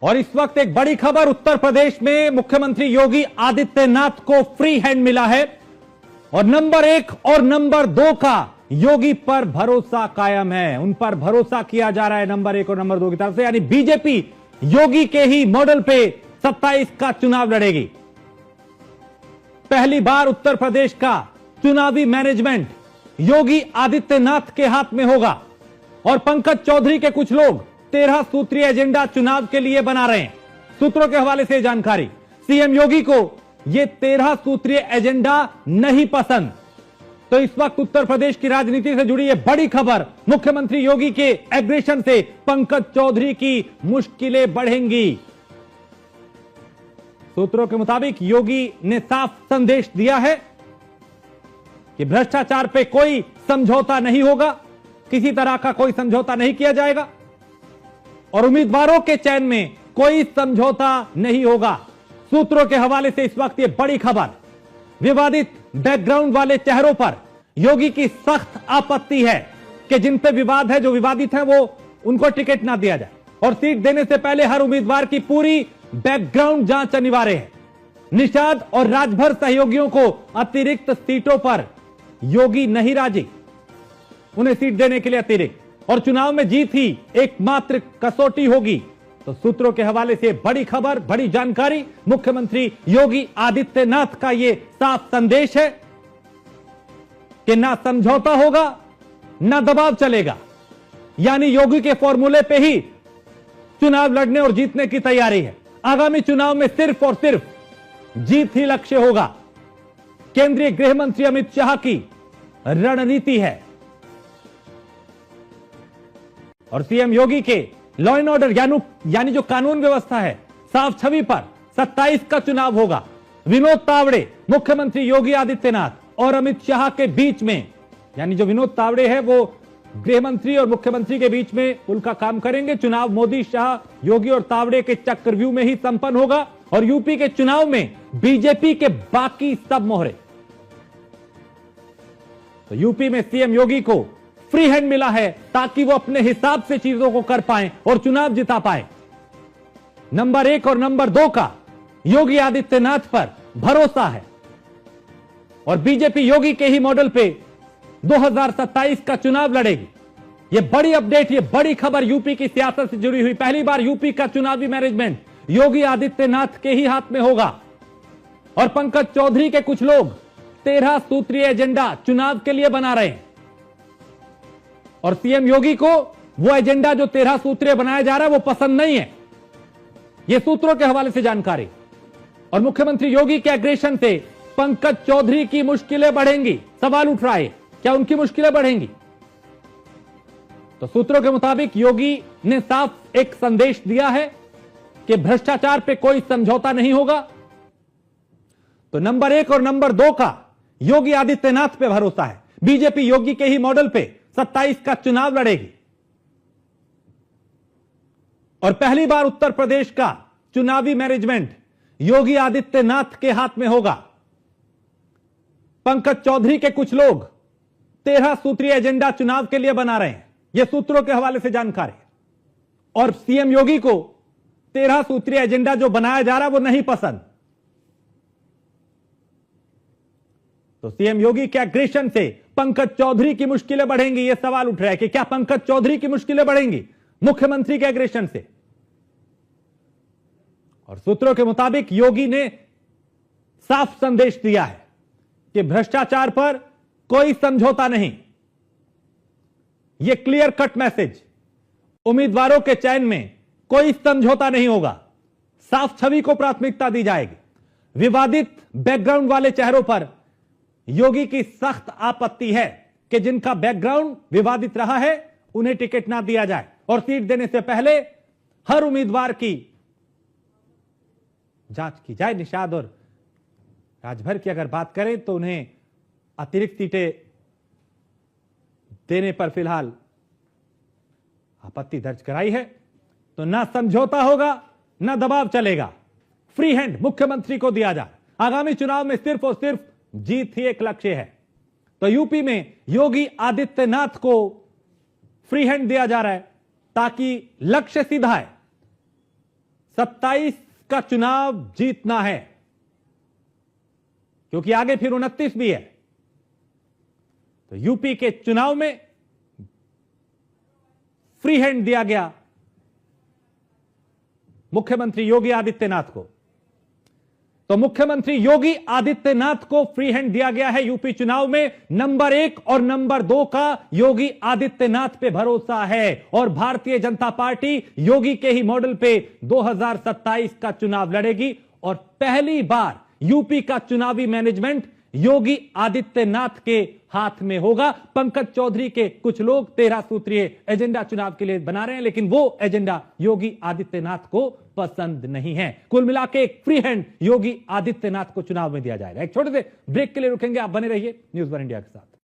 और इस वक्त एक बड़ी खबर, उत्तर प्रदेश में मुख्यमंत्री योगी आदित्यनाथ को फ्री हैंड मिला है और नंबर 1 और नंबर 2 का योगी पर भरोसा कायम है। उन पर भरोसा किया जा रहा है नंबर 1 और नंबर 2 की तरफ से, यानी बीजेपी योगी के ही मॉडल पे 27 का चुनाव लड़ेगी। पहली बार उत्तर प्रदेश का चुनावी मैनेजमेंट योगी आदित्यनाथ के हाथ में होगा और पंकज चौधरी के कुछ लोग 13 सूत्रीय एजेंडा चुनाव के लिए बना रहे हैं। सूत्रों के हवाले से जानकारी, सीएम योगी को यह 13 सूत्रीय एजेंडा नहीं पसंद। तो इस वक्त उत्तर प्रदेश की राजनीति से जुड़ी यह बड़ी खबर, मुख्यमंत्री योगी के एग्रेशन से पंकज चौधरी की मुश्किलें बढ़ेंगी। सूत्रों के मुताबिक योगी ने साफ संदेश दिया है कि भ्रष्टाचार पे कोई समझौता नहीं होगा, किसी तरह का कोई समझौता नहीं किया जाएगा और उम्मीदवारों के चयन में कोई समझौता नहीं होगा। सूत्रों के हवाले से इस वक्त यह बड़ी खबर, विवादित बैकग्राउंड वाले चेहरों पर योगी की सख्त आपत्ति है कि जिन पे विवाद है, जो विवादित है, वो उनको टिकट ना दिया जाए और सीट देने से पहले हर उम्मीदवार की पूरी बैकग्राउंड जांच अनिवार्य है। निषाद और राजभर सहयोगियों को अतिरिक्त सीटों पर योगी नहीं राजी, उन्हें सीट देने के लिए अतिरिक्त, और चुनाव में जीत ही एकमात्र कसौटी होगी। तो सूत्रों के हवाले से बड़ी खबर, बड़ी जानकारी, मुख्यमंत्री योगी आदित्यनाथ का यह साफ संदेश है कि ना समझौता होगा, ना दबाव चलेगा, यानी योगी के फॉर्मूले पे ही चुनाव लड़ने और जीतने की तैयारी है। आगामी चुनाव में सिर्फ और सिर्फ जीत ही लक्ष्य होगा। केंद्रीय गृह मंत्री अमित शाह की रणनीति है और सीएम योगी के लॉ एंड ऑर्डर यानी जो कानून व्यवस्था है, साफ छवि पर 27 का चुनाव होगा। विनोद तावड़े, मुख्यमंत्री योगी आदित्यनाथ और अमित शाह के बीच में, यानी जो विनोद तावड़े है वो गृह मंत्री और मुख्यमंत्री के बीच में उनका काम करेंगे। चुनाव मोदी, शाह, योगी और तावड़े के चक्रव्यूह में ही संपन्न होगा और यूपी के चुनाव में बीजेपी के बाकी सब मोहरे। तो यूपी में सीएम योगी को फ्री हैंड मिला है ताकि वो अपने हिसाब से चीजों को कर पाए और चुनाव जिता पाए। नंबर 1 और नंबर 2 का योगी आदित्यनाथ पर भरोसा है और बीजेपी योगी के ही मॉडल पे 2027 का चुनाव लड़ेगी। यह बड़ी अपडेट, यह बड़ी खबर यूपी की सियासत से जुड़ी हुई। पहली बार यूपी का चुनावी मैनेजमेंट योगी आदित्यनाथ के ही हाथ में होगा और पंकज चौधरी के कुछ लोग 13 सूत्रीय एजेंडा चुनाव के लिए बना रहे हैं और सीएम योगी को वो एजेंडा जो 13 सूत्रीय बनाया जा रहा है वो पसंद नहीं है। यह सूत्रों के हवाले से जानकारी और मुख्यमंत्री योगी के एग्रेशन से पंकज चौधरी की मुश्किलें बढ़ेंगी। सवाल उठ रहा है, क्या उनकी मुश्किलें बढ़ेंगी? तो सूत्रों के मुताबिक योगी ने साफ एक संदेश दिया है कि भ्रष्टाचार पे कोई समझौता नहीं होगा। तो नंबर 1 और नंबर 2 का योगी आदित्यनाथ पे भरोसा है। बीजेपी योगी के ही मॉडल पे 27 का चुनाव लड़ेगी और पहली बार उत्तर प्रदेश का चुनावी मैनेजमेंट योगी आदित्यनाथ के हाथ में होगा। पंकज चौधरी के कुछ लोग 13 सूत्रीय एजेंडा चुनाव के लिए बना रहे हैं, यह सूत्रों के हवाले से जानकारी है और सीएम योगी को 13 सूत्रीय एजेंडा जो बनाया जा रहा है वो नहीं पसंद। तो सीएम योगी के एग्रेशन से पंकज चौधरी की मुश्किलें बढ़ेंगी। यह सवाल उठ रहा है कि क्या पंकज चौधरी की मुश्किलें बढ़ेंगी मुख्यमंत्री के एग्रेशन से? और सूत्रों के मुताबिक योगी ने साफ संदेश दिया है कि भ्रष्टाचार पर कोई समझौता नहीं। यह क्लियर कट मैसेज, उम्मीदवारों के चयन में कोई समझौता नहीं होगा, साफ छवि को प्राथमिकता दी जाएगी। विवादित बैकग्राउंड वाले चेहरों पर योगी की सख्त आपत्ति है कि जिनका बैकग्राउंड विवादित रहा है उन्हें टिकट ना दिया जाए और सीट देने से पहले हर उम्मीदवार की जांच की जाए। निषाद और राजभर की अगर बात करें तो उन्हें अतिरिक्त सीटें देने पर फिलहाल आपत्ति दर्ज कराई है। तो ना समझौता होगा, ना दबाव चलेगा, फ्री हैंड मुख्यमंत्री को दिया जाए। आगामी चुनाव में सिर्फ और सिर्फ जीत ही एक लक्ष्य है। तो यूपी में योगी आदित्यनाथ को फ्री हैंड दिया जा रहा है ताकि लक्ष्य सीधा है, 27 का चुनाव जीतना है, क्योंकि आगे फिर 29 भी है। तो यूपी के चुनाव में फ्री हैंड दिया गया मुख्यमंत्री योगी आदित्यनाथ को। तो मुख्यमंत्री योगी आदित्यनाथ को फ्री हैंड दिया गया है यूपी चुनाव में। नंबर 1 और नंबर 2 का योगी आदित्यनाथ पे भरोसा है और भारतीय जनता पार्टी योगी के ही मॉडल पे 2027 का चुनाव लड़ेगी और पहली बार यूपी का चुनावी मैनेजमेंट योगी आदित्यनाथ के हाथ में होगा। पंकज चौधरी के कुछ लोग 13 सूत्रीय एजेंडा चुनाव के लिए बना रहे हैं, लेकिन वो एजेंडा योगी आदित्यनाथ को पसंद नहीं है। कुल मिला के एक फ्री हैंड योगी आदित्यनाथ को चुनाव में दिया जाएगा। एक छोटे से ब्रेक के लिए रुकेंगे, आप बने रहिए न्यूज़ वन इंडिया के साथ।